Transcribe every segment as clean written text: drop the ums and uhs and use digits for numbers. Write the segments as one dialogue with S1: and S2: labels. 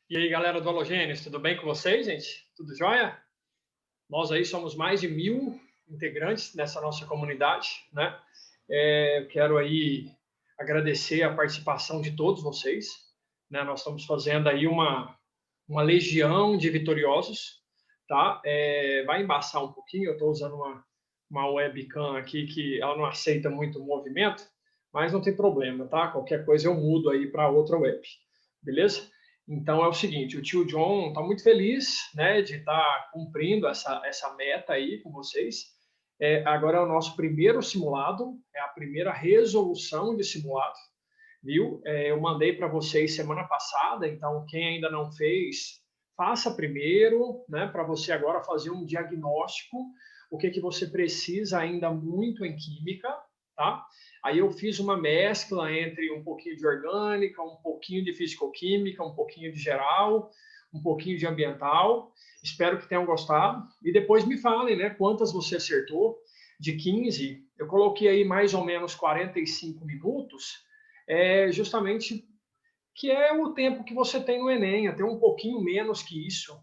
S1: E aí, galera do Halogênios, tudo bem com vocês, gente? Tudo jóia? Nós aí somos mais de 1.000 integrantes nessa nossa comunidade, né? Quero aí agradecer a participação de todos vocês, né? Nós estamos fazendo aí uma legião de vitoriosos, tá? Vai embaçar um pouquinho, eu estou usando uma webcam aqui que ela não aceita muito movimento, mas não tem problema, tá? Qualquer coisa eu mudo aí para outra web, beleza? Então é o seguinte, o tio John está muito feliz, né, de estar cumprindo essa meta aí com vocês. Agora é o nosso primeiro simulado, é a primeira resolução de simulado, viu? Eu mandei para vocês semana passada, então quem ainda não fez, faça primeiro, né, para você agora fazer um diagnóstico, o que você precisa ainda muito em química, tá? Aí eu fiz uma mescla entre um pouquinho de orgânica, um pouquinho de fisicoquímica, um pouquinho de geral, um pouquinho de ambiental. Espero que tenham gostado. E depois me falem, né, quantas você acertou. De 15, eu coloquei aí mais ou menos 45 minutos, justamente que é o tempo que você tem no Enem, até um pouquinho menos que isso,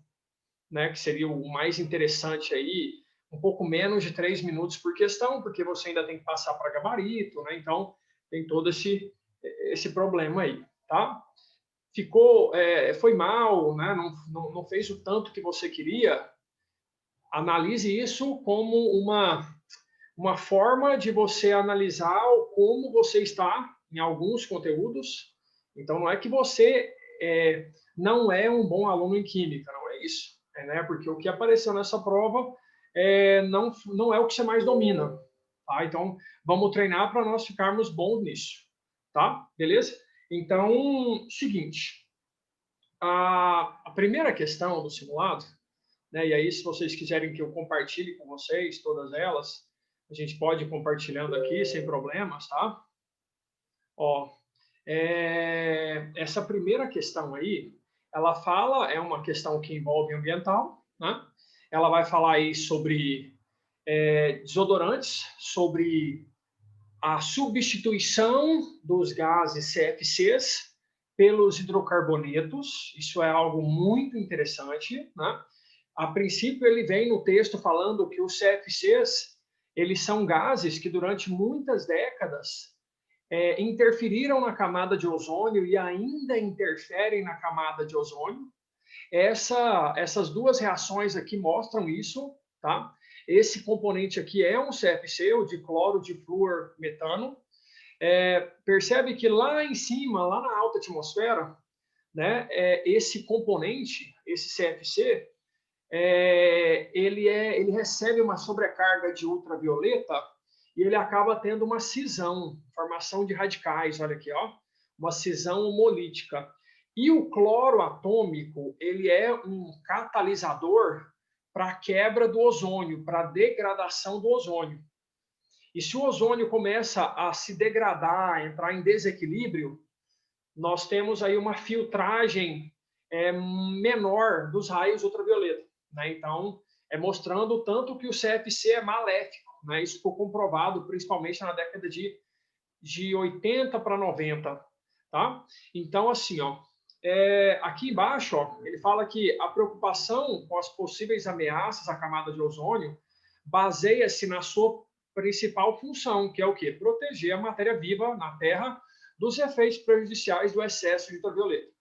S1: né, que seria o mais interessante aí, um pouco menos de 3 minutos por questão, porque você ainda tem que passar para gabarito, né? Então, tem todo esse problema aí, tá? Foi mal, né? Não fez o tanto que você queria. Analise isso como uma forma de você analisar como você está em alguns conteúdos. Então, não é que você não é um bom aluno em química, não é isso. Né? Porque o que apareceu nessa prova não é o que você mais domina. Tá? Então, vamos treinar para nós ficarmos bons nisso. Tá? Beleza? Então, seguinte. A primeira questão do simulado, né, e aí se vocês quiserem que eu compartilhe com vocês todas elas, a gente pode ir compartilhando aqui sem problemas, tá? Ó, essa primeira questão aí, ela fala, é uma questão que envolve ambiental, né? Ela vai falar aí sobre desodorantes, sobre a substituição dos gases CFCs pelos hidrocarbonetos. Isso é algo muito interessante, né? A princípio, ele vem no texto falando que os CFCs, eles são gases que durante muitas décadas interferiram na camada de ozônio e ainda interferem na camada de ozônio. Essas duas reações aqui mostram isso, tá? Esse componente aqui é um CFC, o dicloro de fluor metano. Percebe que lá em cima, lá na alta atmosfera, né, esse componente, esse CFC, ele recebe uma sobrecarga de ultravioleta e ele acaba tendo uma cisão, formação de radicais, olha aqui, ó, uma cisão homolítica. E o cloro atômico, ele é um catalisador para a quebra do ozônio, para a degradação do ozônio. E se o ozônio começa a se degradar, entrar em desequilíbrio, nós temos aí uma filtragem menor dos raios ultravioleta. Né? Então, mostrando o tanto que o CFC é maléfico. Né? Isso ficou comprovado principalmente na década de 80 para 90. Tá? Então, assim, ó, aqui embaixo, ó, ele fala que a preocupação com as possíveis ameaças à camada de ozônio baseia-se na sua principal função, que é o quê? Proteger a matéria viva na Terra dos efeitos prejudiciais do excesso de ultravioleta.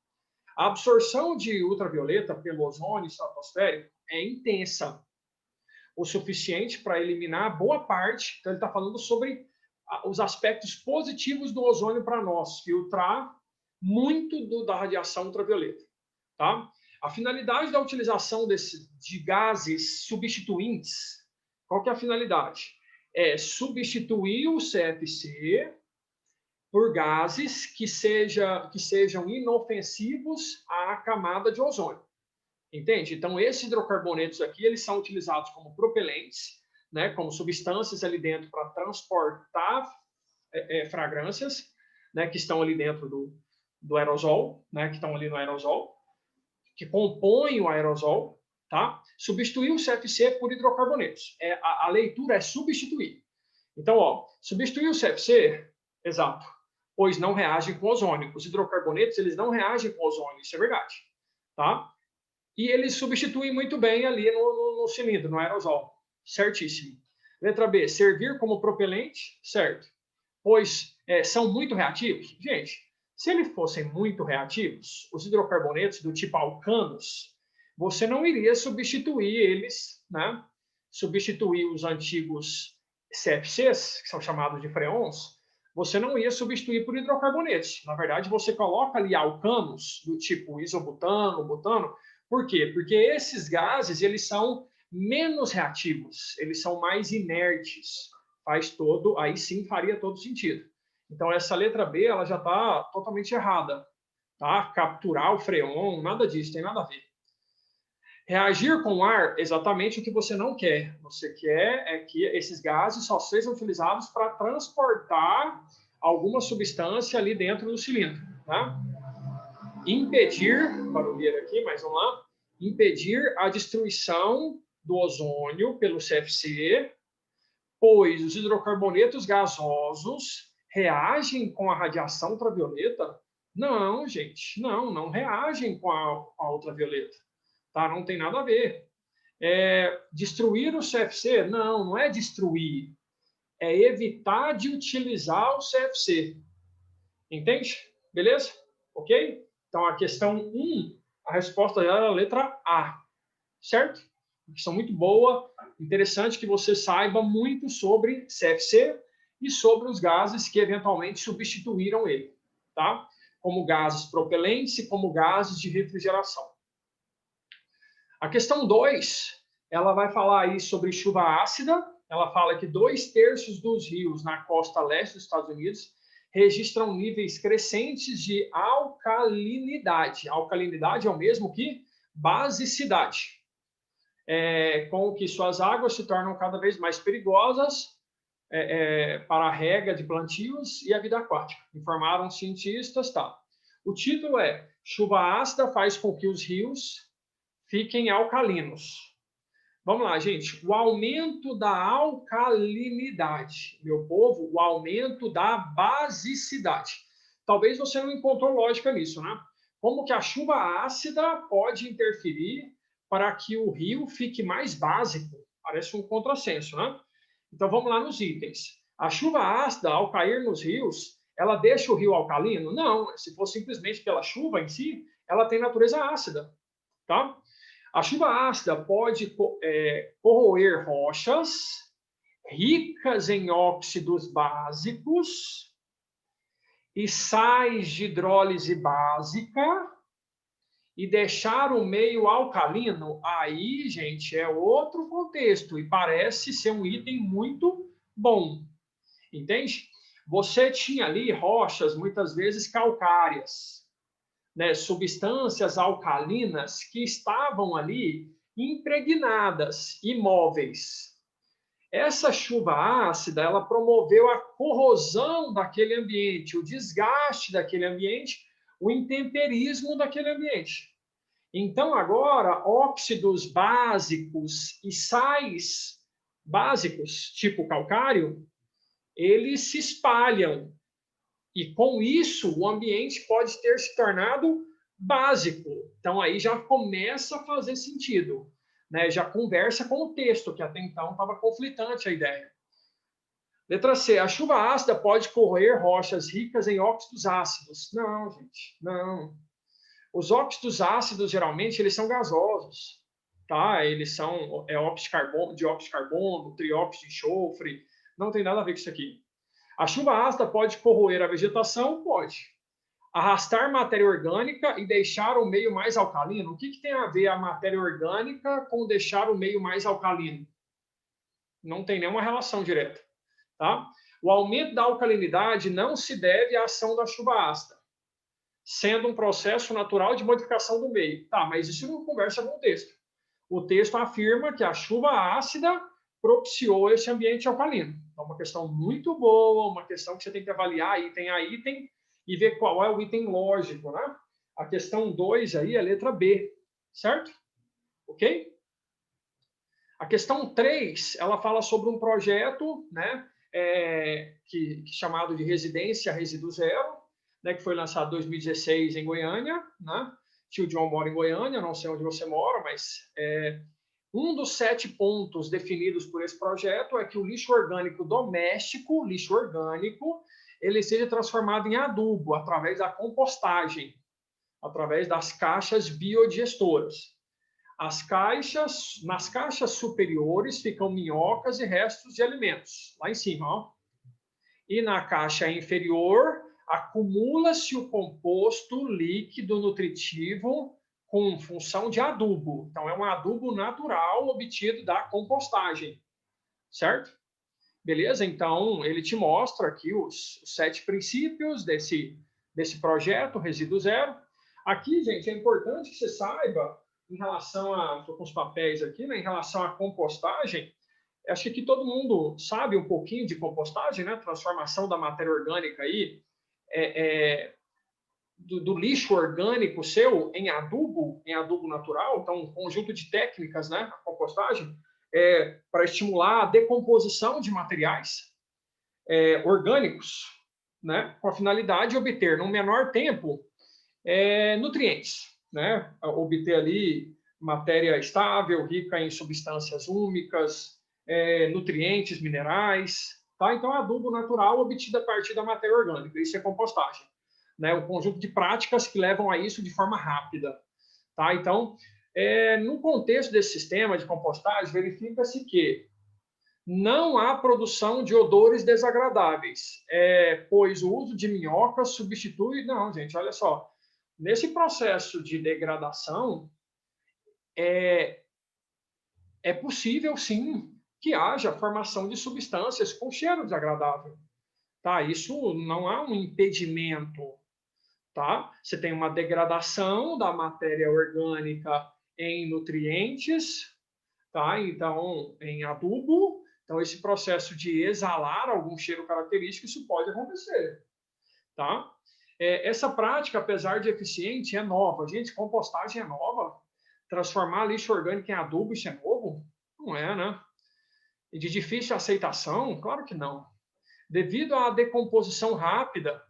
S1: A absorção de ultravioleta pelo ozônio estratosférico é intensa, o suficiente para eliminar boa parte. Então, ele está falando sobre os aspectos positivos do ozônio para nós, filtrar muito da radiação ultravioleta. Tá? A finalidade da utilização de gases substituintes, qual que é a finalidade? É substituir o CFC por gases que sejam inofensivos à camada de ozônio. Entende? Então, esses hidrocarbonetos aqui, eles são utilizados como propelentes, né, como substâncias ali dentro para transportar fragrâncias, né, que estão ali dentro do aerosol, né, que estão ali no aerosol, que compõem o aerosol, tá? Substituir o CFC por hidrocarbonetos. A leitura é substituir. Então, ó, substituir o CFC, exato, pois não reagem com ozônio. Os hidrocarbonetos, eles não reagem com ozônio, isso é verdade. tá? E eles substituem muito bem ali no cilindro, no aerosol. Certíssimo. Letra B, servir como propelente, certo. Pois são muito reativos? Gente, se eles fossem muito reativos, os hidrocarbonetos do tipo alcanos, você não iria substituir eles, né? Substituir os antigos CFCs, que são chamados de freons, você não ia substituir por hidrocarbonetos. Na verdade, você coloca ali alcanos do tipo isobutano, butano. Por quê? Porque esses gases, eles são menos reativos, eles são mais inertes. Aí sim faria todo sentido. Então, essa letra B, ela já está totalmente errada. Tá? Capturar o freon, nada disso, tem nada a ver. Reagir com ar, exatamente o que você não quer. Você quer é que esses gases só sejam utilizados para transportar alguma substância ali dentro do cilindro. Tá? Impedir, barulheira aqui, mas vamos lá. Impedir a destruição do ozônio pelo CFC, pois os hidrocarbonetos gasosos reagem com a radiação ultravioleta? Não, gente, não reagem com a ultravioleta. Tá? Não tem nada a ver. Destruir o CFC? Não é destruir. É evitar de utilizar o CFC. Entende? Beleza? Ok? Então, a questão 1, a resposta era a letra A. Certo? Questão muito boa. Interessante que você saiba muito sobre CFC e sobre os gases que eventualmente substituíram ele. Tá? Como gases propelentes e como gases de refrigeração. A questão 2, ela vai falar aí sobre chuva ácida. Ela fala que 2/3 dos rios na costa leste dos Estados Unidos registram níveis crescentes de alcalinidade. Alcalinidade é o mesmo que basicidade. Com que suas águas se tornam cada vez mais perigosas para a rega de plantios e a vida aquática. Informaram cientistas, tá? O título é Chuva ácida faz com que os rios fiquem alcalinos. Vamos lá, gente. O aumento da alcalinidade, meu povo, o aumento da basicidade. Talvez você não encontrou lógica nisso, né? Como que a chuva ácida pode interferir para que o rio fique mais básico? Parece um contrassenso, né? Então vamos lá nos itens. A chuva ácida, ao cair nos rios, ela deixa o rio alcalino? Não, se for simplesmente pela chuva em si, ela tem natureza ácida, tá? A chuva ácida pode corroer rochas ricas em óxidos básicos e sais de hidrólise básica e deixar o meio alcalino. Aí, gente, é outro contexto e parece ser um item muito bom. Entende? Você tinha ali rochas, muitas vezes calcárias, né, substâncias alcalinas que estavam ali impregnadas, imóveis. Essa chuva ácida, ela promoveu a corrosão daquele ambiente, o desgaste daquele ambiente, o intemperismo daquele ambiente. Então, agora, óxidos básicos e sais básicos, tipo calcário, eles se espalham. E com isso, o ambiente pode ter se tornado básico. Então, aí já começa a fazer sentido. Né? Já conversa com o texto, que até então estava conflitante a ideia. Letra C. A chuva ácida pode corroer rochas ricas em óxidos ácidos. Não, gente, não. Os óxidos ácidos, geralmente, eles são gasosos. Tá? Eles são óxido de carbono, trióxido de enxofre. Não tem nada a ver com isso aqui. A chuva ácida pode corroer a vegetação? Pode. Arrastar matéria orgânica e deixar o meio mais alcalino? O que tem a ver a matéria orgânica com deixar o meio mais alcalino? Não tem nenhuma relação direta. Tá? O aumento da alcalinidade não se deve à ação da chuva ácida, sendo um processo natural de modificação do meio. Tá, mas isso não conversa com o texto. O texto afirma que a chuva ácida propiciou esse ambiente alcalino. Então, uma questão muito boa, uma questão que você tem que avaliar item a item e ver qual é o item lógico, né? A questão 2 aí é a letra B, certo? Ok? A questão 3, ela fala sobre um projeto, né, chamado de Residência Resíduo Zero, né, que foi lançado em 2016 em Goiânia, né? tio John mora em Goiânia, não sei onde você mora, mas um dos 7 pontos definidos por esse projeto é que o lixo orgânico doméstico, lixo orgânico, ele seja transformado em adubo através da compostagem, através das caixas biodigestoras. Nas caixas superiores ficam minhocas e restos de alimentos, lá em cima, ó. E na caixa inferior acumula-se o composto líquido nutritivo com função de adubo. Então, é um adubo natural obtido da compostagem, certo? Beleza? Então, ele te mostra aqui os 7 princípios desse projeto, Resíduo Zero. Aqui, gente, é importante que você saiba, em relação a... Estou com os papéis aqui, né? Em relação à compostagem, acho que aqui todo mundo sabe um pouquinho de compostagem, né? Transformação da matéria orgânica aí, do lixo orgânico seu em adubo natural. Então, um conjunto de técnicas, né? A compostagem, para estimular a decomposição de materiais orgânicos, né? Com a finalidade de obter, num menor tempo, nutrientes, né? Obter ali matéria estável, rica em substâncias úmicas, nutrientes, minerais, tá? Então, adubo natural obtido a partir da matéria orgânica, isso é compostagem, né? Um conjunto de práticas que levam a isso de forma rápida, tá? Então, no contexto desse sistema de compostagem, verifica-se que não há produção de odores desagradáveis, pois o uso de minhocas substitui... Não, gente, olha só. Nesse processo de degradação, é possível, sim, que haja formação de substâncias com cheiro desagradável. Tá? Isso não há um impedimento. Tá? Você tem uma degradação da matéria orgânica em nutrientes, tá? Então, em adubo. Então, esse processo de exalar algum cheiro característico, isso pode acontecer. Tá? Essa prática, apesar de eficiente, é nova. Gente, compostagem é nova. Transformar lixo orgânico em adubo, isso é novo? Não é, né? E de difícil aceitação? Claro que não. Devido à decomposição rápida,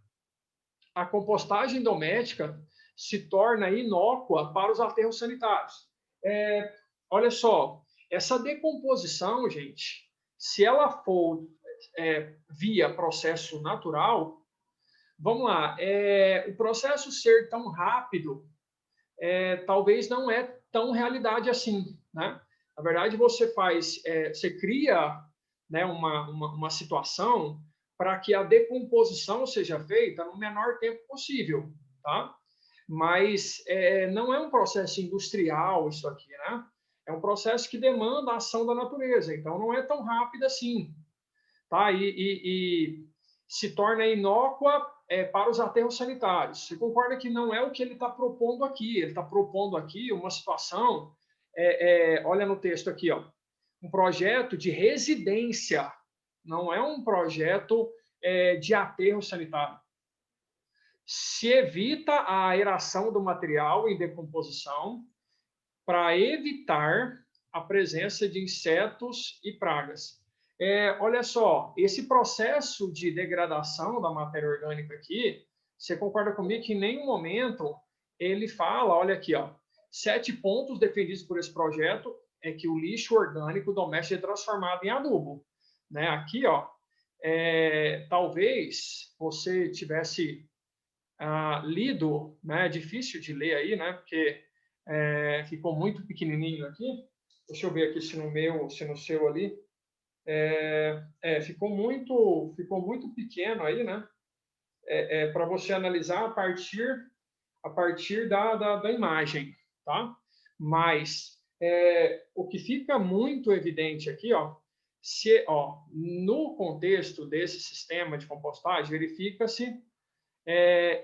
S1: a compostagem doméstica se torna inócua para os aterros sanitários. Olha só, essa decomposição, gente, se ela for via processo natural, vamos lá, o processo ser tão rápido, talvez não é tão realidade assim, né? Na verdade, você cria, né, uma situação para que a decomposição seja feita no menor tempo possível, tá? Mas não é um processo industrial isso aqui, né? É um processo que demanda a ação da natureza, então não é tão rápido assim, tá? E se torna inócua para os aterros sanitários. Você concorda que não é o que ele está propondo aqui? Ele está propondo aqui uma situação, olha no texto aqui, ó, um projeto de residência, não é um projeto de aterro sanitário. Se evita a aeração do material em decomposição para evitar a presença de insetos e pragas. Olha só, esse processo de degradação da matéria orgânica aqui, você concorda comigo que em nenhum momento ele fala, olha aqui, ó, 7 pontos defendidos por esse projeto é que o lixo orgânico doméstico é transformado em adubo, né? Aqui, ó, talvez você tivesse lido, né? É difícil de ler aí, né? Porque ficou muito pequenininho aqui. Deixa eu ver aqui se no meu, se no seu ali. Ficou muito pequeno aí, né? Para você analisar a partir da imagem, tá? Mas o que fica muito evidente aqui, ó, no contexto desse sistema de compostagem, verifica-se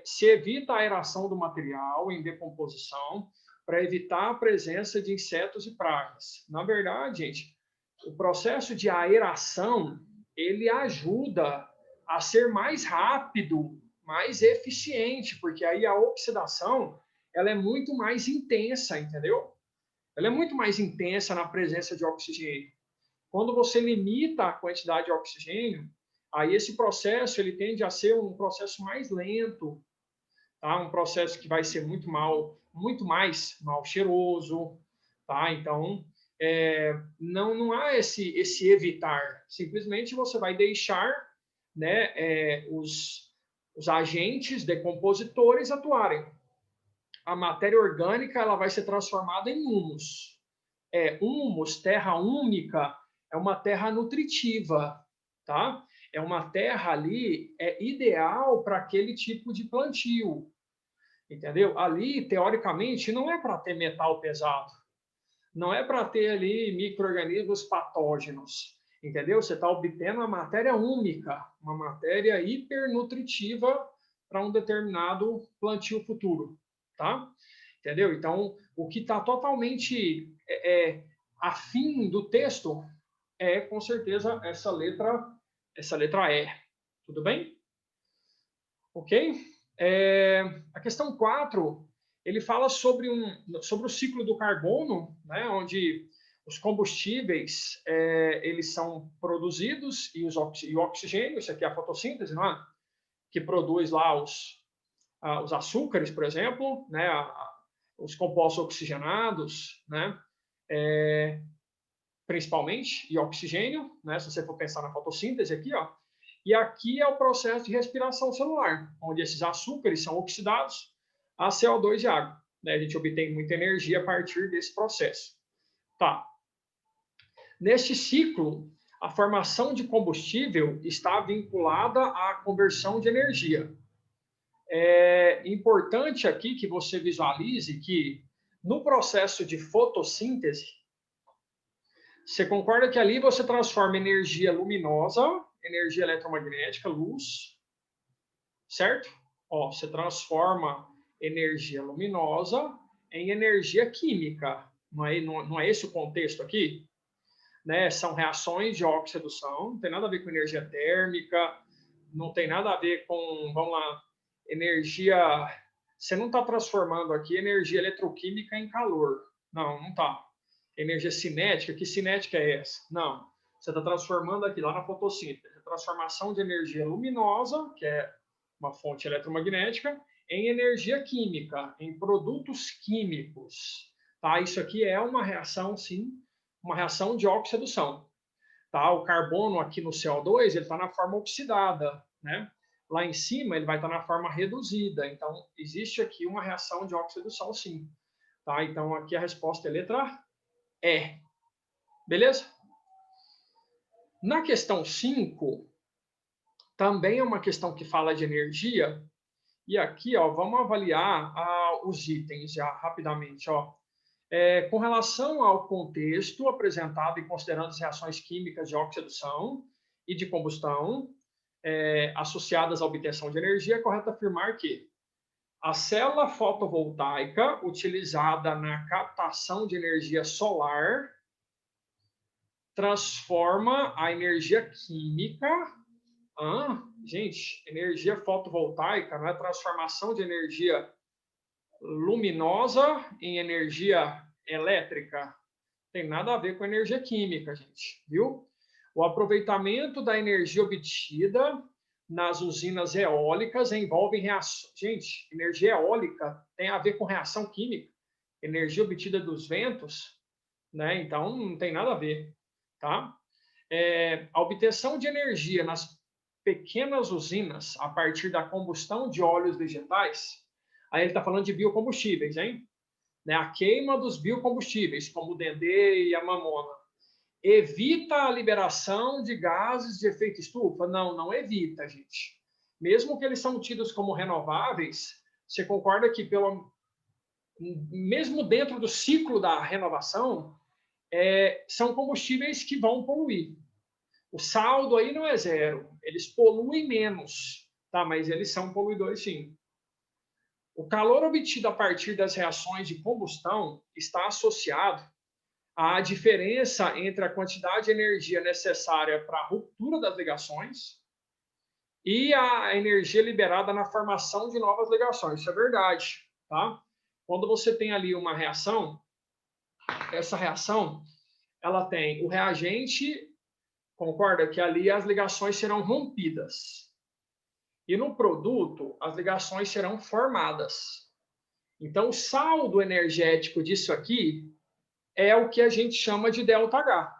S1: se evita a aeração do material em decomposição para evitar a presença de insetos e pragas. Na verdade, gente, o processo de aeração, ele ajuda a ser mais rápido, mais eficiente, porque aí a oxidação, ela é muito mais intensa, entendeu? Ela é muito mais intensa na presença de oxigênio. Quando você limita a quantidade de oxigênio, aí esse processo ele tende a ser um processo mais lento, tá? Um processo que vai ser muito muito mais mal cheiroso, tá? Então, não há esse evitar. Simplesmente você vai deixar, né, os agentes decompositores atuarem. A matéria orgânica ela vai ser transformada em humus. Humus, terra úmica, é uma terra nutritiva, tá? É uma terra ali ideal para aquele tipo de plantio, entendeu? Ali, teoricamente, não é para ter metal pesado, não é para ter ali micro-organismos patógenos, entendeu? Você está obtendo uma matéria úmica, uma matéria hipernutritiva para um determinado plantio futuro, tá? Entendeu? Então, o que está totalmente afim do texto é, com certeza, essa letra E. Tudo bem? Ok? A questão 4, ele fala sobre o ciclo do carbono, né, onde os combustíveis eles são produzidos e o oxigênio, isso aqui é a fotossíntese, não é? Que produz lá os açúcares, por exemplo, né, os compostos oxigenados, né, principalmente, e oxigênio, né, se você for pensar na fotossíntese aqui, ó. E aqui é o processo de respiração celular, onde esses açúcares são oxidados a CO2 e água. Né? A gente obtém muita energia a partir desse processo. Tá. Neste ciclo, a formação de combustível está vinculada à conversão de energia. É importante aqui que você visualize que no processo de fotossíntese, você concorda que ali você transforma energia luminosa, energia eletromagnética, luz, certo? Ó, você transforma energia luminosa em energia química. Não é esse o contexto aqui? Né? São reações de oxidação, não tem nada a ver com energia térmica, não tem nada a ver com, vamos lá, energia... Você não está transformando aqui energia eletroquímica em calor. Não está. Energia cinética, que cinética é essa? Não. Você está transformando aqui, lá na fotossíntese, a transformação de energia luminosa, que é uma fonte eletromagnética, em energia química, em produtos químicos. Tá? Isso aqui é uma reação, sim, uma reação de oxidação. Tá? O carbono aqui no CO2 ele está na forma oxidada, né? Lá em cima ele vai estar na forma reduzida. Então, existe aqui uma reação de oxidação, sim. Tá? Então, aqui a resposta é letra E. Beleza? Na questão 5, também é uma questão que fala de energia. E aqui, ó, vamos avaliar os itens já rapidamente. Ó. Com relação ao contexto apresentado e considerando as reações químicas de oxidação e de combustão associadas à obtenção de energia, é correto afirmar que a célula fotovoltaica utilizada na captação de energia solar transforma a energia química. Gente, energia fotovoltaica não é transformação de energia luminosa em energia elétrica. Tem nada a ver com energia química, gente, viu? O aproveitamento da energia obtida nas usinas eólicas envolve reação. Gente, energia eólica tem a ver com reação química. Energia obtida dos ventos, né? Então não tem nada a ver, tá? A obtenção de energia nas pequenas usinas a partir da combustão de óleos vegetais, aí ele está falando de biocombustíveis, hein? Né? A queima dos biocombustíveis, como o dendê e a mamona, evita a liberação de gases de efeito estufa? Não evita, gente. Mesmo que eles são tidos como renováveis, você concorda que mesmo dentro do ciclo da renovação, são combustíveis que vão poluir. O saldo aí não é zero, eles poluem menos, tá? Mas eles são poluidores sim. O calor obtido a partir das reações de combustão está associado à diferença entre a quantidade de energia necessária para a ruptura das ligações e a energia liberada na formação de novas ligações. Isso é verdade, tá? Quando você tem ali uma reação, essa reação, ela tem o reagente, concorda que ali as ligações serão rompidas. E no produto, as ligações serão formadas. Então, o saldo energético disso aqui é o que a gente chama de ΔH.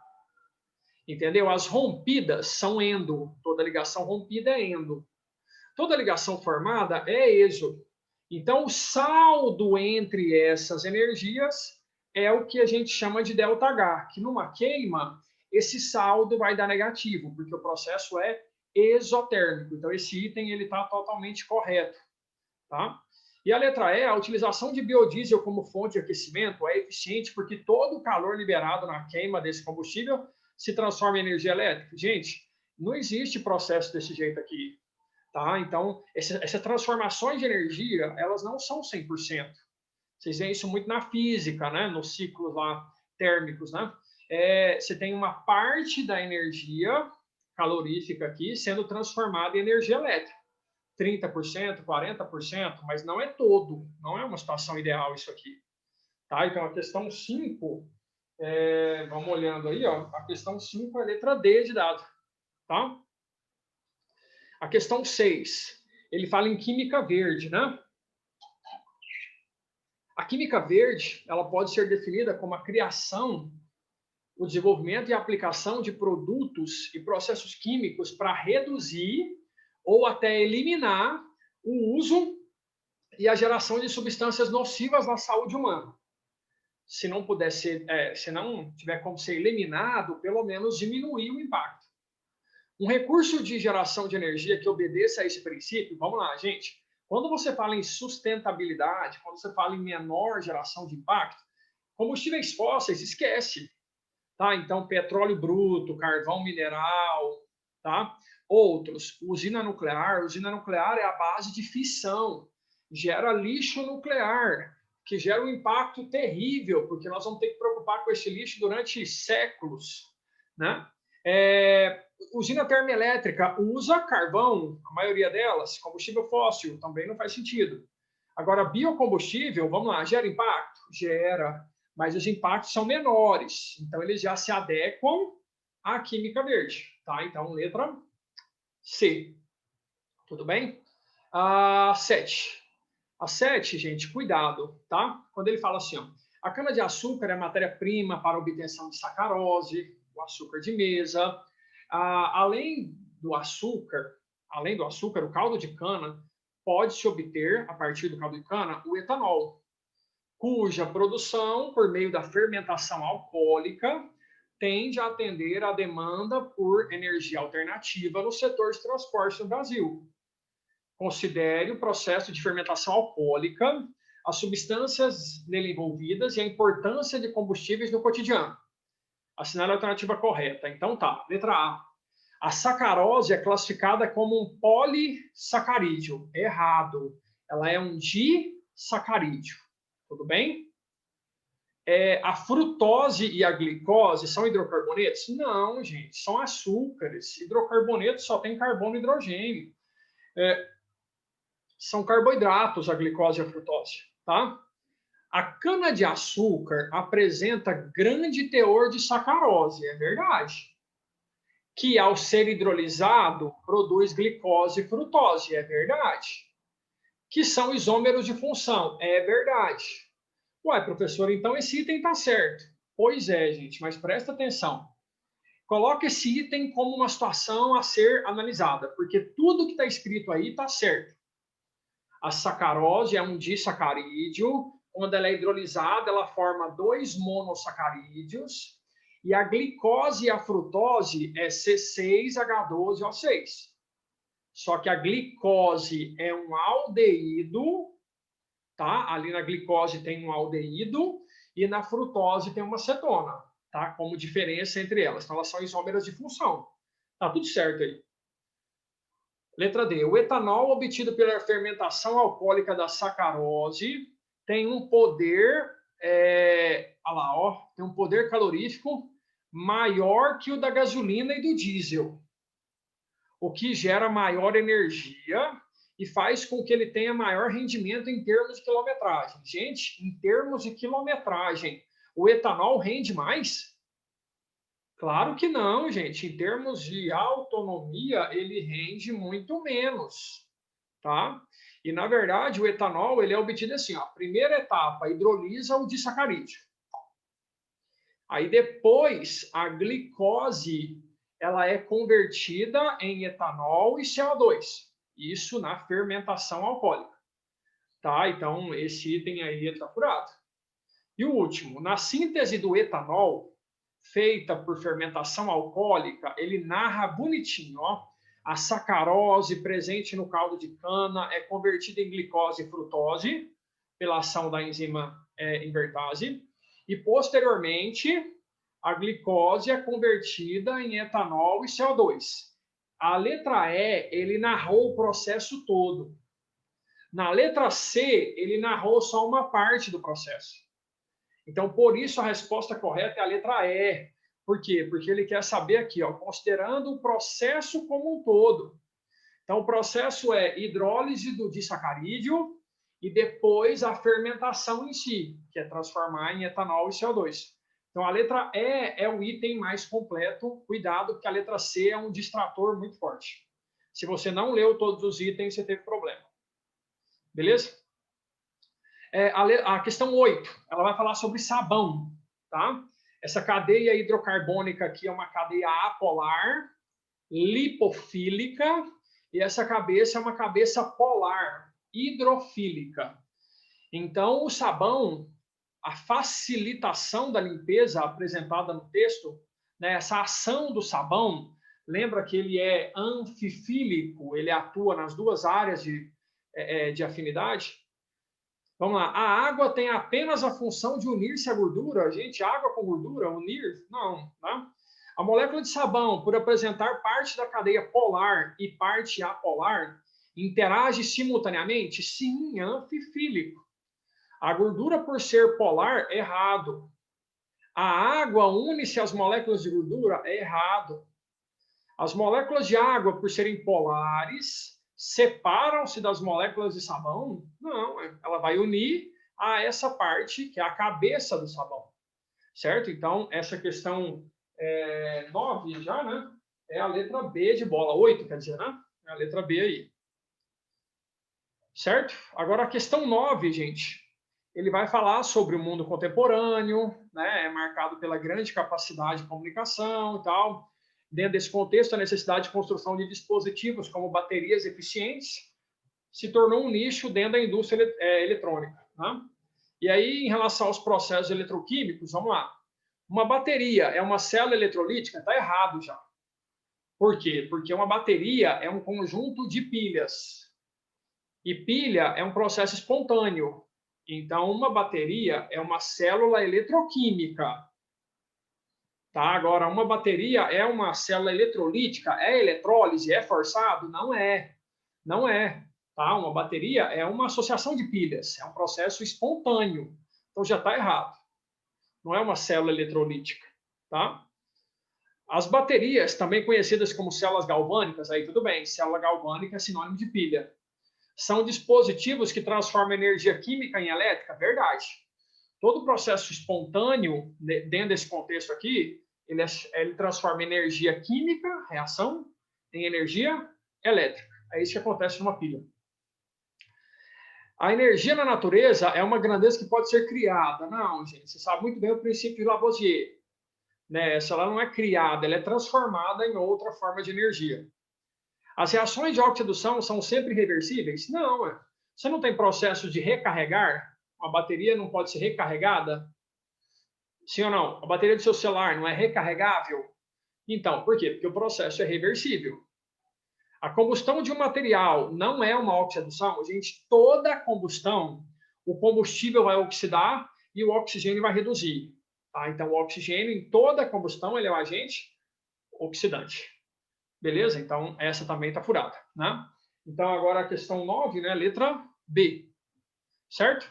S1: Entendeu? As rompidas são endo. Toda ligação rompida é endo. Toda ligação formada é exo. Então, o saldo entre essas energias é o que a gente chama de ΔH, que numa queima, esse saldo vai dar negativo, porque o processo é exotérmico. Então, esse item está totalmente correto. Tá? E a letra E, a utilização de biodiesel como fonte de aquecimento é eficiente porque todo o calor liberado na queima desse combustível se transforma em energia elétrica. Gente, não existe processo desse jeito aqui. Tá? Então, essas transformações de energia, elas não são 100%. Vocês veem isso muito na física, né? Nos ciclos lá térmicos, né? Você tem uma parte da energia calorífica aqui sendo transformada em energia elétrica. 30%, 40%, mas não é todo, não é uma situação ideal isso aqui. Tá? Então, a questão 5, vamos olhando aí, ó, a questão 5 é a letra D de dado. Tá? A questão 6, ele fala em química verde, né? A química verde, ela pode ser definida como a criação, o desenvolvimento e a aplicação de produtos e processos químicos para reduzir ou até eliminar o uso e a geração de substâncias nocivas na saúde humana. Se não puder ser, se não tiver como ser eliminado, pelo menos diminuir o impacto. Um recurso de geração de energia que obedeça a esse princípio, vamos lá, gente. Quando você fala em sustentabilidade, quando você fala em menor geração de impacto, combustíveis fósseis, esquece. Tá? Então, petróleo bruto, carvão mineral, tá? Outros, usina nuclear é a base de fissão, gera lixo nuclear, que gera um impacto terrível, porque nós vamos ter que preocupar com esse lixo durante séculos, né? Usina termoelétrica usa carvão, a maioria delas, combustível fóssil, também não faz sentido. Agora, biocombustível, vamos lá, gera impacto? Gera, mas os impactos são menores, então eles já se adequam à química verde, tá? Então, letra C. Tudo bem? A 7. A 7, gente, cuidado, tá? Quando ele fala assim, ó, a cana-de-açúcar é matéria-prima para obtenção de sacarose, o açúcar de mesa. Além do açúcar, o caldo de cana pode-se obter, a partir do caldo de cana, o etanol, cuja produção, por meio da fermentação alcoólica, tende a atender à demanda por energia alternativa no setor de transporte no Brasil. Considere o processo de fermentação alcoólica, as substâncias nele envolvidas e a importância de combustíveis no cotidiano. Assinale a alternativa correta. Então tá, letra A. A sacarose é classificada como um polissacarídeo. Errado. Ela é um disacarídeo. Tudo bem? A frutose e a glicose são hidrocarbonetos? Não, gente, são açúcares. Hidrocarbonetos só tem carbono e hidrogênio. São carboidratos a glicose e a frutose, tá? A cana-de-açúcar apresenta grande teor de sacarose, é verdade. Que ao ser hidrolisado produz glicose e frutose, é verdade. Que são isômeros de função, é verdade. Ué, professor, então esse item está certo. Pois é, gente, mas presta atenção. Coloque esse item como uma situação a ser analisada, porque tudo que está escrito aí está certo. A sacarose é um disacarídeo. Quando ela é hidrolisada, ela forma 2 monossacarídeos. E a glicose e a frutose é C6H12O6. Só que a glicose é um aldeído, tá? Ali na glicose tem um aldeído e na frutose tem uma cetona, tá? Como diferença entre elas. Então, elas são isômeras de função. Tá tudo certo aí. Letra D. O etanol obtido pela fermentação alcoólica da sacarose tem um poder, olha lá, ó, tem um poder calorífico maior que o da gasolina e do diesel, o que gera maior energia e faz com que ele tenha maior rendimento em termos de quilometragem. Gente, em termos de quilometragem, o etanol rende mais? Claro que não, gente. Em termos de autonomia, ele rende muito menos, tá? E, na verdade, o etanol ele é obtido assim, ó, a primeira etapa, hidrolisa o disacarídeo. Aí, depois, a glicose ela é convertida em etanol e CO2. Isso na fermentação alcoólica. Tá? Então, esse item aí está furado. E o último, na síntese do etanol, feita por fermentação alcoólica, ele narra bonitinho, ó. A sacarose presente no caldo de cana é convertida em glicose e frutose pela ação da enzima invertase e posteriormente a glicose é convertida em etanol e CO2. A letra E, ele narrou o processo todo. Na letra C, ele narrou só uma parte do processo. Então, por isso, a resposta correta é a letra E. Por quê? Porque ele quer saber aqui, ó, considerando o processo como um todo. Então, o processo é hidrólise do disacarídeo e depois a fermentação em si, que é transformar em etanol e CO2. Então, a letra E é o item mais completo. Cuidado, porque a letra C é um distrator muito forte. Se você não leu todos os itens, você teve problema. Beleza? A questão 8, ela vai falar sobre sabão, tá? Essa cadeia hidrocarbônica aqui é uma cadeia apolar, lipofílica, e essa cabeça é uma cabeça polar, hidrofílica. Então, o sabão, a facilitação da limpeza apresentada no texto, né, essa ação do sabão, lembra que ele é anfifílico, ele atua nas duas áreas de afinidade. Vamos lá, a água tem apenas a função de unir-se à gordura. Gente, água com gordura, unir? Não, tá? A molécula de sabão, por apresentar parte da cadeia polar e parte apolar, interage simultaneamente? Sim, anfifílico. A gordura, por ser polar, errado. A água une-se às moléculas de gordura? Errado. As moléculas de água, por serem polares, separam-se das moléculas de sabão? Não, ela vai unir a essa parte, que é a cabeça do sabão. Certo? Então, essa questão 9 já, né? É a letra B de bola. 8, quer dizer, né? É a letra B aí. Certo? Agora, a questão 9, gente, ele vai falar sobre o mundo contemporâneo, né? É marcado pela grande capacidade de comunicação e tal. Dentro desse contexto, a necessidade de construção de dispositivos como baterias eficientes se tornou um nicho dentro da indústria eletrônica. Né? E aí, em relação aos processos eletroquímicos, vamos lá. Uma bateria é uma célula eletrolítica? Está errado já. Por quê? Porque uma bateria é um conjunto de pilhas. E pilha é um processo espontâneo. Então, uma bateria é uma célula eletroquímica. Tá? Agora, uma bateria é uma célula eletrolítica? É eletrólise? É forçado? Não é. Não é. Tá? Uma bateria é uma associação de pilhas. É um processo espontâneo. Então, já está errado. Não é uma célula eletrolítica. Tá? As baterias, também conhecidas como células galvânicas, aí tudo bem. Célula galvânica é sinônimo de pilha. São dispositivos que transformam energia química em elétrica? Verdade. Todo processo espontâneo, dentro desse contexto aqui, ele transforma energia química, reação, em energia elétrica. É isso que acontece numa pilha. A energia na natureza é uma grandeza que pode ser criada. Não, gente, você sabe muito bem o princípio de Lavoisier. Né? Se ela não é criada, ela é transformada em outra forma de energia. As reações de oxidação são sempre reversíveis? Não. Você não tem processo de recarregar? Uma bateria não pode ser recarregada? Sim ou não? A bateria do seu celular não é recarregável? Então, por quê? Porque o processo é reversível. A combustão de um material não é uma oxidação. Gente, toda combustão, o combustível vai oxidar e o oxigênio vai reduzir. Tá? Então, o oxigênio, em toda combustão, ele é um agente oxidante. Beleza? Então, essa também está furada. Né? Então, agora a questão 9, né? Letra B. Certo?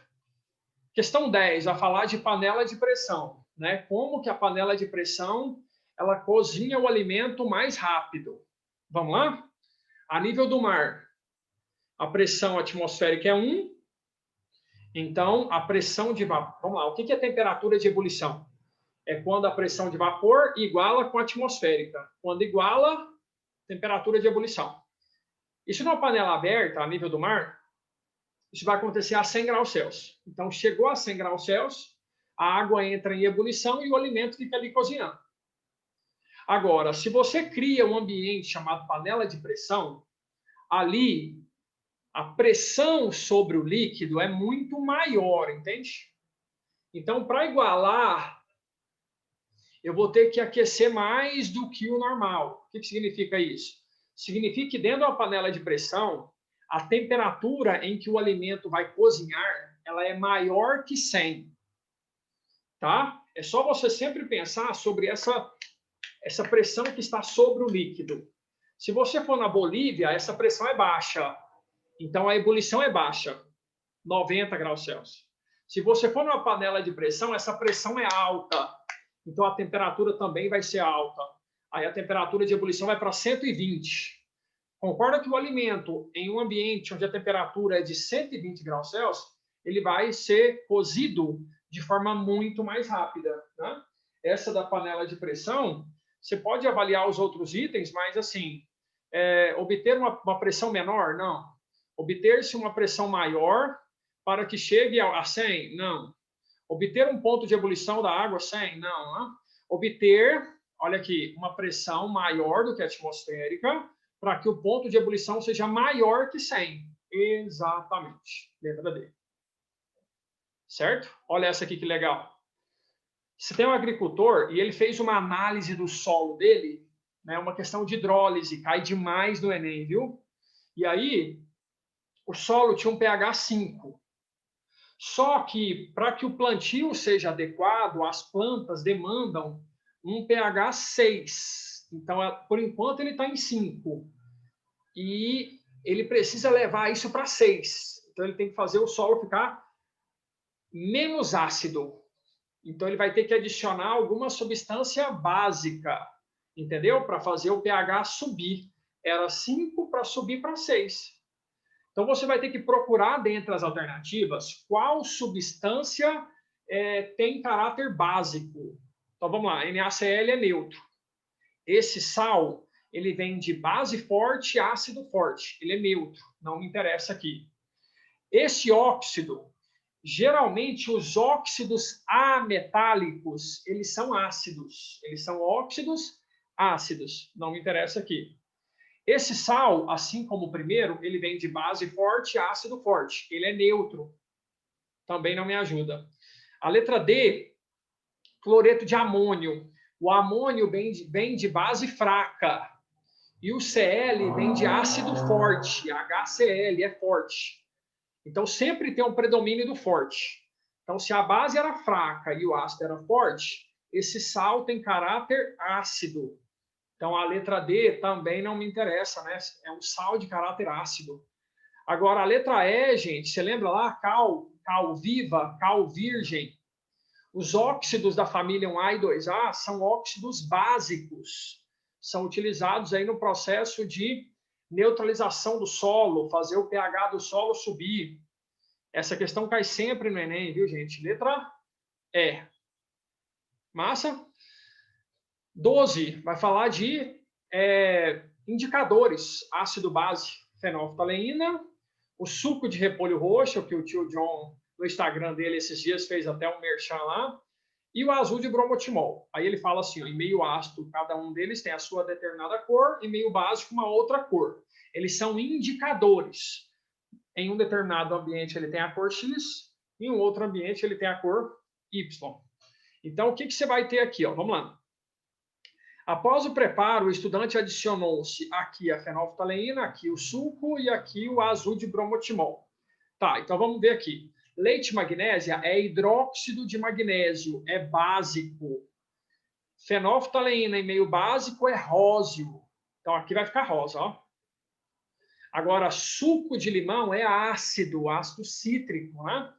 S1: Questão 10, a falar de panela de pressão. Né? Como que a panela de pressão ela cozinha o alimento mais rápido? Vamos lá? A nível do mar, a pressão atmosférica é 1. Então, a pressão de vapor... Vamos lá, o que é temperatura de ebulição? É quando a pressão de vapor iguala com a atmosférica. Quando iguala, temperatura de ebulição. Isso numa panela aberta, a nível do mar, isso vai acontecer a 100 graus Celsius. Então, chegou a 100 graus Celsius, a água entra em ebulição e o alimento fica ali cozinhando. Agora, se você cria um ambiente chamado panela de pressão, ali a pressão sobre o líquido é muito maior, entende? Então, para igualar, eu vou ter que aquecer mais do que o normal. O que significa isso? Significa que dentro da panela de pressão, a temperatura em que o alimento vai cozinhar, ela é maior que 100. Tá? É só você sempre pensar sobre essa pressão que está sobre o líquido. Se você for na Bolívia, essa pressão é baixa. Então, a ebulição é baixa, 90 graus Celsius. Se você for numa panela de pressão, essa pressão é alta. Então, a temperatura também vai ser alta. Aí, a temperatura de ebulição vai para 120. Concorda que o alimento, em um ambiente onde a temperatura é de 120 graus Celsius, ele vai ser cozido de forma muito mais rápida. Né? Essa da panela de pressão, você pode avaliar os outros itens, mas, assim, obter uma pressão menor? Não. Obter-se uma pressão maior para que chegue a 100? Não. Obter um ponto de ebulição da água? 100? Não. Né? Obter, olha aqui, uma pressão maior do que a atmosférica para que o ponto de ebulição seja maior que 100. Exatamente. Letra D. Certo? Olha essa aqui que legal. Se tem um agricultor e ele fez uma análise do solo dele, né, uma questão de hidrólise, cai demais no Enem, viu? E aí, o solo tinha um pH 5. Só que, para que o plantio seja adequado, as plantas demandam um pH 6. Então, por enquanto, ele está em 5. E ele precisa levar isso para 6. Então, ele tem que fazer o solo ficar menos ácido. Então, ele vai ter que adicionar alguma substância básica, entendeu? Para fazer o pH subir. Era 5 para subir para 6. Então, você vai ter que procurar, dentre as alternativas, qual substância tem caráter básico. Então, vamos lá. NaCl é neutro. Esse sal, ele vem de base forte e ácido forte. Ele é neutro. Não me interessa aqui. Esse óxido, geralmente, os óxidos ametálicos, eles são ácidos. Eles são óxidos ácidos. Não me interessa aqui. Esse sal, assim como o primeiro, ele vem de base forte e ácido forte. Ele é neutro. Também não me ajuda. A letra D, cloreto de amônio. O amônio vem de base fraca. E o Cl vem de ácido forte. HCl é forte. Então, sempre tem um predomínio do forte. Então, se a base era fraca e o ácido era forte, esse sal tem caráter ácido. Então, a letra D também não me interessa, né? É um sal de caráter ácido. Agora, a letra E, gente, você lembra lá? Cal viva, cal virgem. Os óxidos da família 1A e 2A são óxidos básicos. São utilizados aí no processo de neutralização do solo, fazer o pH do solo subir. Essa questão cai sempre no Enem, viu, gente? Letra E. Massa? 12 vai falar de indicadores, ácido base, fenolftaleína, o suco de repolho roxo, que o tio John, no Instagram dele, esses dias, fez até um merchan lá, e o azul de bromotimol. Aí ele fala assim, ó, em meio ácido, cada um deles tem a sua determinada cor, e meio básico, uma outra cor. Eles são indicadores. Em um determinado ambiente ele tem a cor X, em um outro ambiente ele tem a cor Y. Então, o que você vai ter aqui? Ó? Vamos lá. Após o preparo, o estudante adicionou-se aqui a fenolftaleína, aqui o suco e aqui o azul de bromotimol. Tá, então vamos ver aqui. Leite magnésia é hidróxido de magnésio, é básico. Fenolftaleína em meio básico é róseo. Então aqui vai ficar rosa, ó. Agora, suco de limão é ácido, ácido cítrico, né?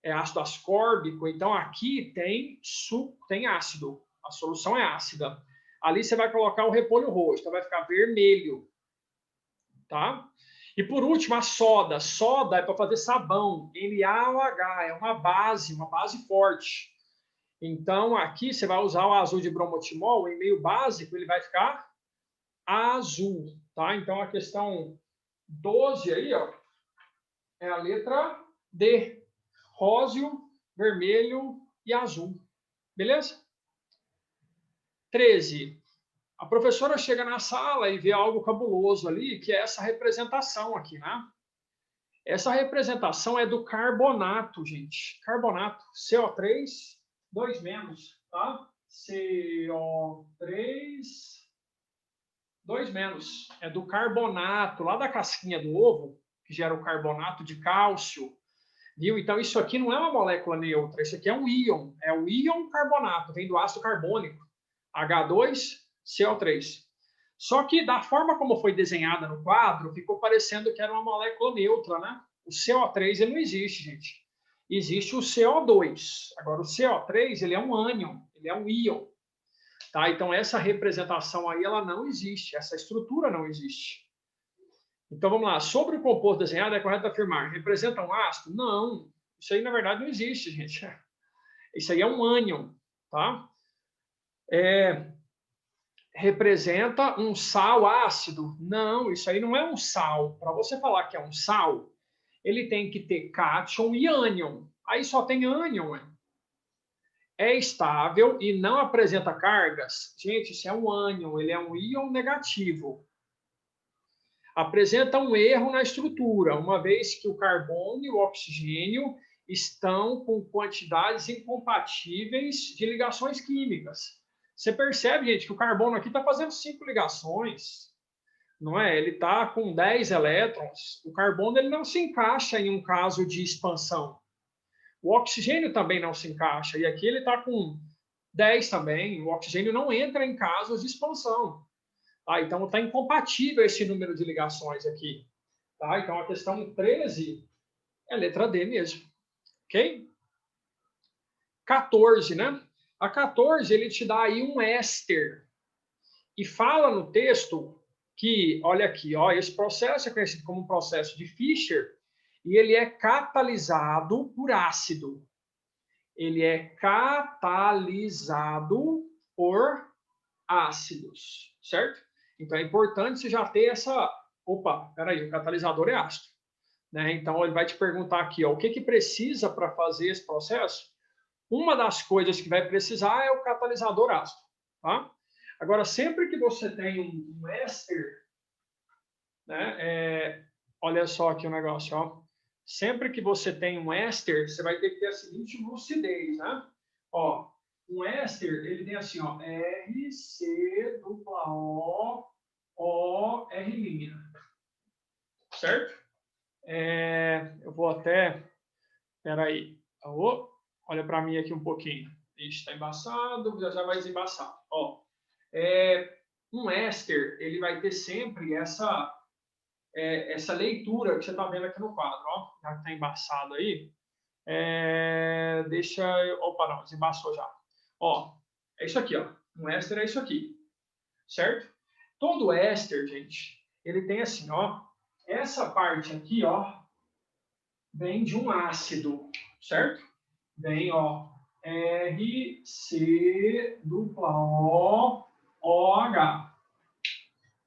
S1: É ácido ascórbico. Então aqui tem suco, tem ácido. A solução é ácida. Ali você vai colocar o repolho roxo, então vai ficar vermelho. Tá? E por último, a soda. Soda é para fazer sabão. NaOH, é uma base forte. Então, aqui você vai usar o azul de bromotimol, em meio básico, ele vai ficar azul. Tá? Então, a questão 12 aí, ó, É a letra D. Róseo, vermelho e azul. Beleza? 13. A professora chega na sala e vê algo cabuloso ali, que é essa representação aqui, né? Essa representação é do carbonato, gente. Carbonato, CO3, 2 menos, tá? CO3, 2 menos. É do carbonato, lá da casquinha do ovo, que gera o carbonato de cálcio. Viu? Então, isso aqui não é uma molécula neutra, isso aqui é um íon. É o íon carbonato, vem do ácido carbônico. H2CO3. Só que, da forma como foi desenhada no quadro, ficou parecendo que era uma molécula neutra, né? O CO3 ele não existe, gente. Existe o CO2. Agora, o CO3 ele é um ânion, ele é um íon. Tá? Então, essa representação aí ela não existe, essa estrutura não existe. Então, vamos lá. Sobre o composto desenhado, é correto afirmar, representa um ácido? Não. Isso aí, na verdade, não existe, gente. Isso aí é um ânion, tá? Representa um sal ácido? Não, isso aí não é um sal. Para você falar que é um sal, ele tem que ter cátion e ânion. Aí só tem ânion. É estável e não apresenta cargas? Gente, isso é um ânion, ele é um íon negativo. Apresenta um erro na estrutura, uma vez que o carbono e o oxigênio estão com quantidades incompatíveis de ligações químicas. Você percebe, gente, que o carbono aqui está fazendo 5 ligações, não é? Ele está com 10 elétrons. O carbono ele não se encaixa em um caso de expansão. O oxigênio também não se encaixa, e aqui ele está com 10 também. O oxigênio não entra em casos de expansão. Tá? Então, está incompatível esse número de ligações aqui. Tá? Então, a questão 13 é a letra D mesmo. Ok? 14, né? A 14, ele te dá aí um éster. E fala no texto que, olha aqui, ó, esse processo é conhecido como processo de Fischer e ele é catalisado por ácido. Ele é catalisado por ácidos, certo? Então é importante você já ter essa... Opa, peraí, o catalisador é ácido. Né? Então ele vai te perguntar aqui, ó, o que precisa para fazer esse processo? Uma das coisas que vai precisar é o catalisador ácido. Tá? Agora, sempre que você tem um éster, né, olha só aqui o negócio, ó. Sempre que você tem um éster, você vai ter que ter a seguinte lucidez, né? Ó, um éster, ele tem assim, ó, RCOOR', certo? Eu vou até, peraí, olha para mim aqui um pouquinho. Ixi, está embaçado, já vai desembaçar. Ó, um éster, ele vai ter sempre essa leitura que você está vendo aqui no quadro, ó, já que está embaçado aí. Deixa eu... Opa, não, desembaçou já. Ó, é isso aqui, ó. Um éster é isso aqui, certo? Todo éster, gente, ele tem assim, ó, essa parte aqui, ó, vem de um ácido, certo? Vem, ó, RCOOH,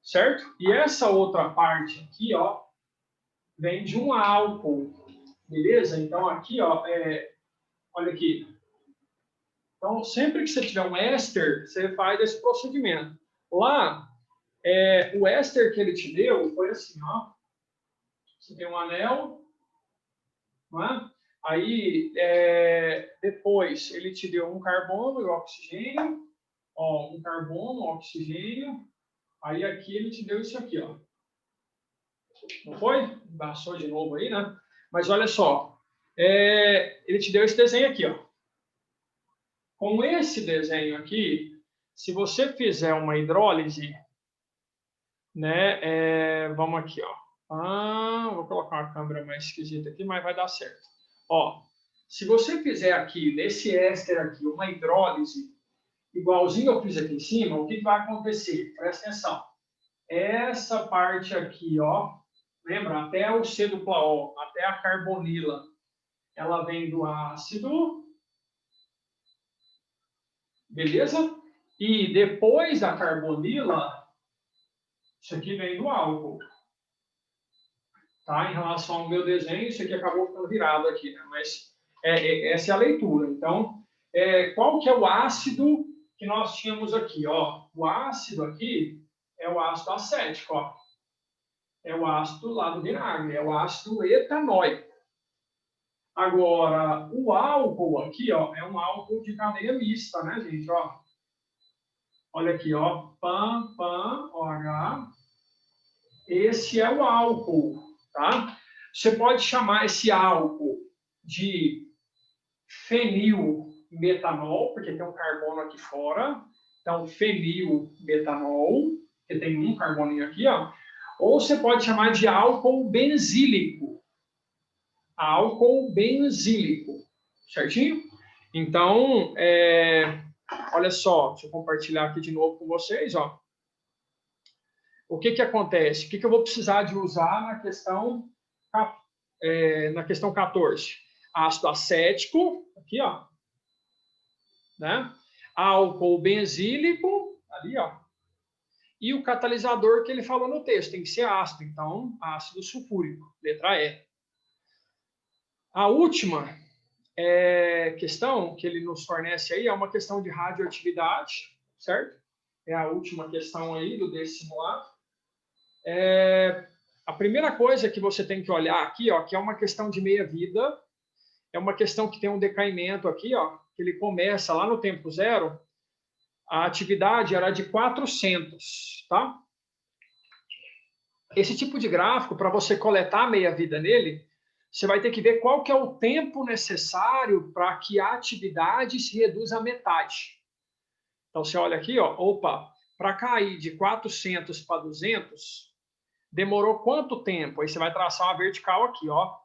S1: certo? E essa outra parte aqui, ó, vem de um álcool, beleza? Então, aqui, ó, olha aqui. Então, sempre que você tiver um éster, você faz esse procedimento. Lá, o éster que ele te deu foi assim, ó. Você tem um anel, não é? Aí, depois, ele te deu um carbono e oxigênio, ó, um carbono, oxigênio. Aí, aqui, ele te deu isso aqui, ó. Não foi? Embaçou de novo aí, né? Mas olha só, ele te deu esse desenho aqui, ó. Com esse desenho aqui, se você fizer uma hidrólise, né? Vamos aqui, ó. Vou colocar uma câmera mais esquisita aqui, mas vai dar certo. Ó, se você fizer aqui, nesse éster aqui, uma hidrólise, igualzinho eu fiz aqui em cima, o que vai acontecer? Presta atenção. Essa parte aqui, ó, lembra? Até o C dupla O, até a carbonila, ela vem do ácido, beleza? E depois da carbonila, isso aqui vem do álcool. tá? Em relação ao meu desenho, isso aqui acabou ficando virado aqui, né? Mas essa é a leitura. Então, qual que é o ácido que nós tínhamos aqui? Ó, o ácido aqui é o ácido acético, ó. É o ácido lá do vinagre, é o ácido etanóico. Agora, o álcool aqui, ó, é um álcool de cadeia mista, né, gente? Ó, olha aqui, ó, PAN, PAN, OH. Esse é o álcool, tá? Você pode chamar esse álcool de fenilmetanol, porque tem um carbono aqui fora. Então, fenilmetanol, que tem um carboninho aqui, ó. Ou você pode chamar de álcool benzílico. Álcool benzílico, certinho? Então, olha só, deixa eu compartilhar aqui de novo com vocês, ó. O que acontece? O que eu vou precisar de usar na questão 14? Ácido acético, aqui, ó, né? Álcool benzílico, ali, ó. E o catalisador que ele falou no texto, tem que ser ácido, então, ácido sulfúrico, letra E. A última questão que ele nos fornece aí é uma questão de radioatividade, certo? É a última questão aí desse simulado. A primeira coisa que você tem que olhar aqui, ó, que é uma questão de meia-vida, é uma questão que tem um decaimento aqui, ó, que ele começa lá no tempo zero, a atividade era de 400, tá? Esse tipo de gráfico, para você coletar a meia-vida nele, você vai ter que ver qual que é o tempo necessário para que a atividade se reduza à metade. Então, você olha aqui, ó, opa, para cair de 400 para 200, demorou quanto tempo? Aí você vai traçar uma vertical aqui, ó,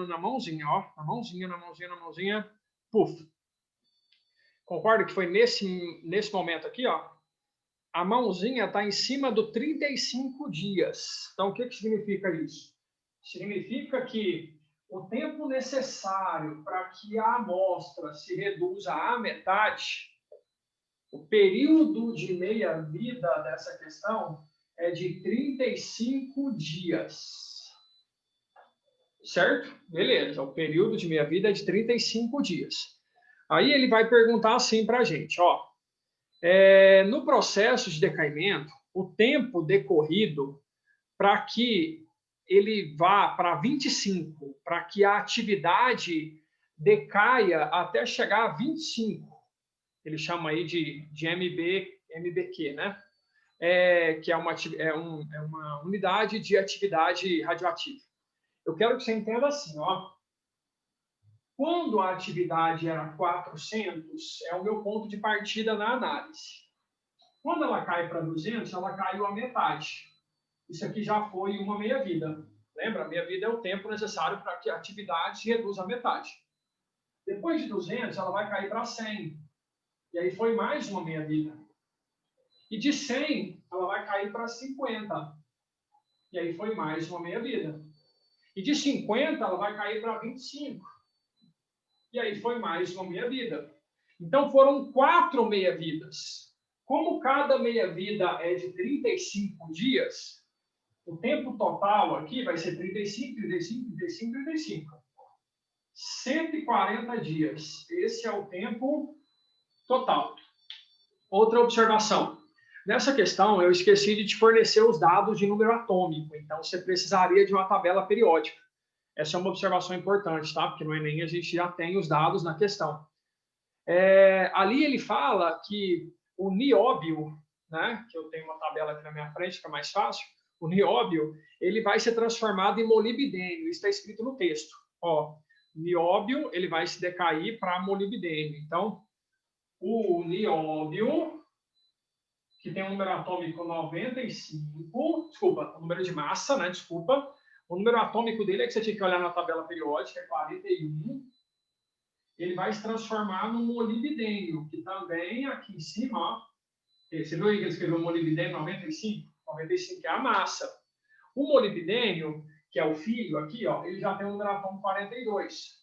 S1: na mãozinha, ó, na mãozinha, puf. Concorda que foi nesse momento aqui, ó, a mãozinha está em cima do 35 dias. Então, o que significa isso? Significa que o tempo necessário para que a amostra se reduza à metade, o período de meia-vida dessa questão é de 35 dias. Certo? Beleza, o período de meia-vida é de 35 dias. Aí ele vai perguntar assim para a gente, ó, no processo de decaimento, o tempo decorrido para que ele vá para 25, para que a atividade decaia até chegar a 25, ele chama aí de MBQ, né? Que é uma unidade de atividade radioativa. Eu quero que você entenda assim, ó. Quando a atividade era 400, é o meu ponto de partida na análise. Quando ela cai para 200, ela caiu a metade. Isso aqui já foi uma meia-vida. Lembra? Meia-vida é o tempo necessário para que a atividade se reduza a metade. Depois de 200, ela vai cair para 100. E aí foi mais uma meia-vida. E de 100, ela vai cair para 50. E aí foi mais uma meia-vida. E de 50, ela vai cair para 25. E aí foi mais uma meia-vida. Então foram 4 meia-vidas. Como cada meia-vida é de 35 dias, o tempo total aqui vai ser 35, 35, 35, 35. 140 dias. Esse é o tempo total. Outra observação. Nessa questão, eu esqueci de te fornecer os dados de número atômico. Então, você precisaria de uma tabela periódica. Essa é uma observação importante, tá? Porque no Enem a gente já tem os dados na questão. Ali ele fala que o nióbio, né? Que eu tenho uma tabela aqui na minha frente, que é mais fácil. O nióbio, ele vai ser transformado em molibdênio. Isso está escrito no texto. Ó, nióbio, ele vai se decair para molibdênio. Então, o nióbio, que tem um número atômico 95, desculpa, o número de massa, né? Desculpa. O número atômico dele é que você tinha que olhar na tabela periódica, é 41. Ele vai se transformar no molibdênio, que também aqui em cima, ó, você viu aí que ele escreveu molibdênio 95? 95 é a massa. O molibdênio, que é o filho aqui, ó, ele já tem um número atômico 42.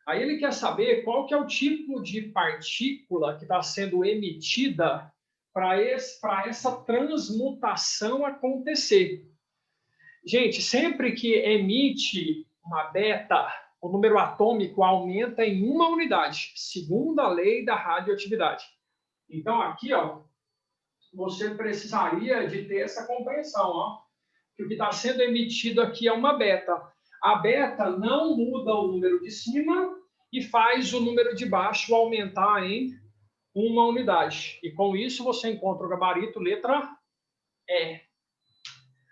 S1: Aí ele quer saber qual que é o tipo de partícula que está sendo emitida para essa transmutação acontecer. Gente, sempre que emite uma beta, o número atômico aumenta em 1 unidade, segundo a lei da radioatividade. Então, aqui, ó, você precisaria de ter essa compreensão, ó, que o que está sendo emitido aqui é uma beta. A beta não muda o número de cima e faz o número de baixo aumentar em 1 unidade. E com isso você encontra o gabarito letra E.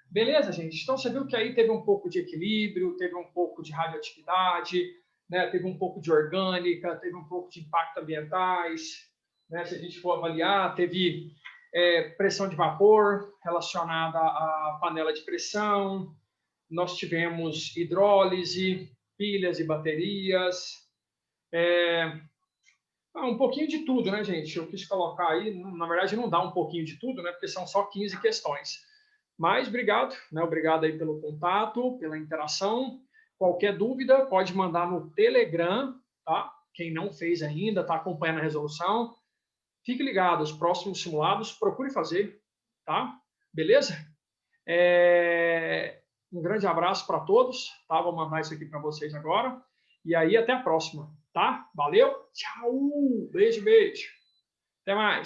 S1: Beleza, gente? Então você viu que aí teve um pouco de equilíbrio, teve um pouco de radioatividade, né? Teve um pouco de orgânica, teve um pouco de impacto ambientais, né? Se a gente for avaliar, teve pressão de vapor relacionada à panela de pressão, nós tivemos hidrólise, pilhas e baterias, um pouquinho de tudo, né, gente? Eu quis colocar aí, na verdade não dá um pouquinho de tudo, né, porque são só 15 questões. Mas obrigado, né? Obrigado aí pelo contato, pela interação. Qualquer dúvida, pode mandar no Telegram, tá? Quem não fez ainda, está acompanhando a resolução. Fique ligado, os próximos simulados, procure fazer, tá? Beleza? Um grande abraço para todos, tá? Vou mandar isso aqui para vocês agora. E aí, até a próxima, tá? Valeu, tchau, beijo, beijo. Até mais.